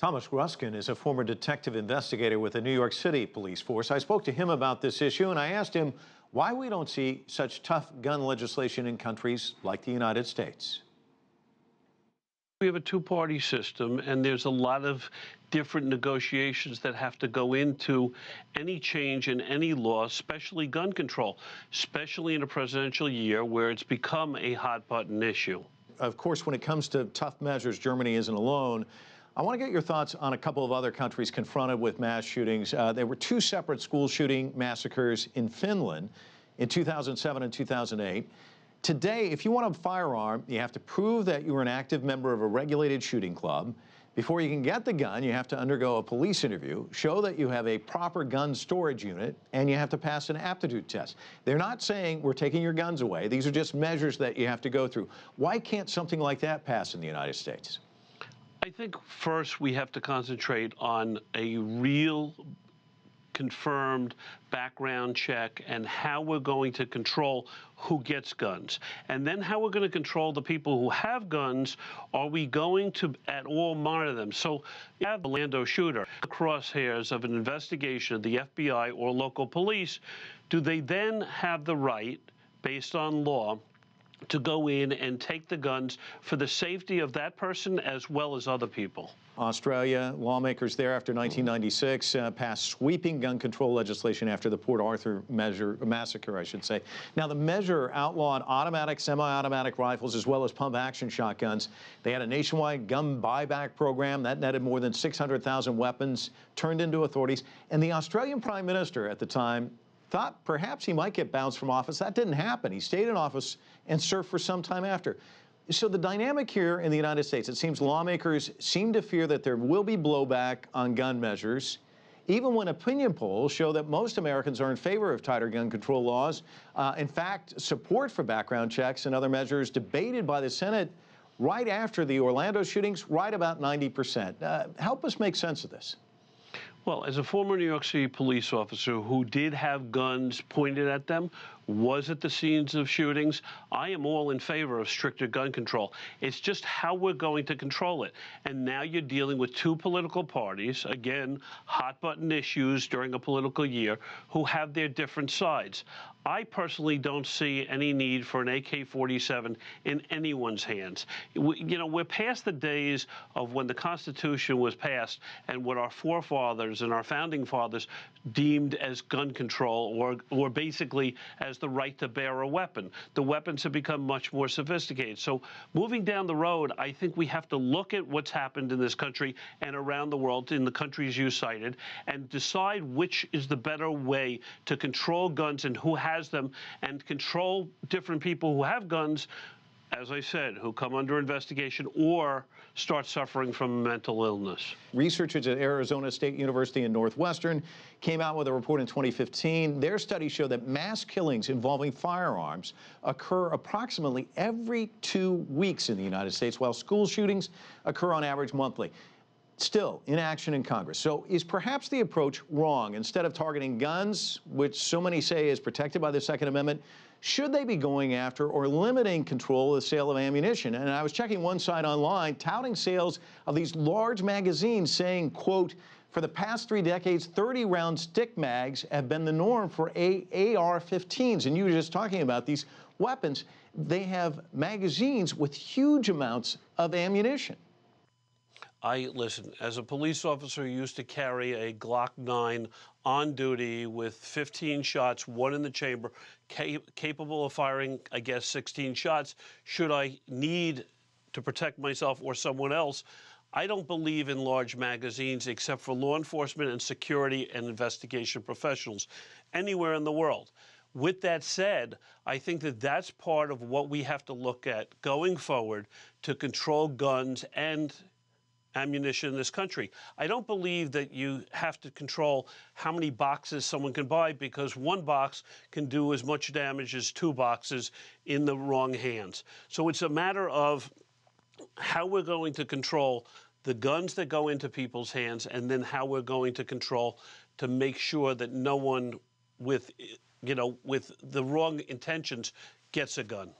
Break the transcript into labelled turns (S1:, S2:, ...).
S1: Thomas Ruskin is a former detective investigator with the New York City police force. I spoke to him about this issue and I asked him why we don't see such tough gun legislation in countries like the United States.
S2: We have a two-party system, and there's a lot of different negotiations that have to go into any change in any law, especially gun control, especially in a presidential year where it's become a hot-button issue.
S1: Of course, when it comes to tough measures, Germany isn't alone. I want to get your thoughts on a couple of other countries confronted with mass shootings. There were two separate school shooting massacres in Finland in 2007 and 2008. Today, if you want a firearm, you have to prove that you were an active member of a regulated shooting club. Before you can get the gun, you have to undergo a police interview, show that you have a proper gun storage unit, and you have to pass an aptitude test. They're not saying we're taking your guns away. These are just measures that you have to go through. Why can't something like that pass in the United States?
S2: I think first we have to concentrate on a real confirmed background check and how we're going to control who gets guns. And then how we're going to control the people who have guns. Are we going to at all monitor them? So you have the Orlando shooter, the crosshairs of an investigation of the FBI or local police. Do they then have the right, based on law, to go in and take the guns for the safety of that person as well as other people?
S1: Australia, lawmakers there after 1996 passed sweeping gun control legislation after the Port Arthur massacre, I should say. Now, the measure outlawed automatic, semi-automatic rifles as well as pump-action shotguns. They had a nationwide gun buyback program that netted more than 600,000 weapons turned into authorities. And the Australian Prime Minister at the time thought perhaps he might get bounced from office. That didn't happen. He stayed in office and served for some time after. So the dynamic here in the United States, it seems lawmakers seem to fear that there will be blowback on gun measures, even when opinion polls show that most Americans are in favor of tighter gun control laws. In fact, support for background checks and other measures debated by the Senate right after the Orlando shootings, right about 90%. Help us make sense of this.
S2: Well, as a former New York City police officer who did have guns pointed at them, was at the scenes of shootings, I am all in favor of stricter gun control. It's just how we're going to control it. And now you're dealing with two political parties, again, hot-button issues during a political year, who have their different sides. I personally don't see any need for an AK-47 in anyone's hands. We're past the days of when the Constitution was passed and what our forefathers and our founding fathers deemed as gun control or basically as the right to bear a weapon. The weapons have become much more sophisticated. So moving down the road, I think we have to look at what's happened in this country and around the world in the countries you cited and decide which is the better way to control guns and who has them and control different people who have guns, as I said, who come under investigation or start suffering from mental illness.
S1: Researchers at Arizona State University and Northwestern came out with a report in 2015. Their study showed that mass killings involving firearms occur approximately every 2 weeks in the United States, while school shootings occur on average monthly. Still, inaction in Congress. So is perhaps the approach wrong? Instead of targeting guns, which so many say is protected by the Second Amendment, should they be going after or limiting control of the sale of ammunition? And I was checking one site online touting sales of these large magazines saying, quote, for the past 3 decades, 30-round stick mags have been the norm for AR-15s. And you were just talking about these weapons. They have magazines with huge amounts of ammunition.
S2: Listen, as a police officer, I used to carry a Glock 9 on duty with 15 shots, one in the chamber, capable of firing, I guess, 16 shots. Should I need to protect myself or someone else? I don't believe in large magazines except for law enforcement and security and investigation professionals anywhere in the world. With that said, I think that that's part of what we have to look at going forward to control guns and ammunition in this country. I don't believe that you have to control how many boxes someone can buy because one box can do as much damage as 2 boxes in the wrong hands. So it's a matter of how we're going to control the guns that go into people's hands and then how we're going to control to make sure that no one with the wrong intentions gets a gun.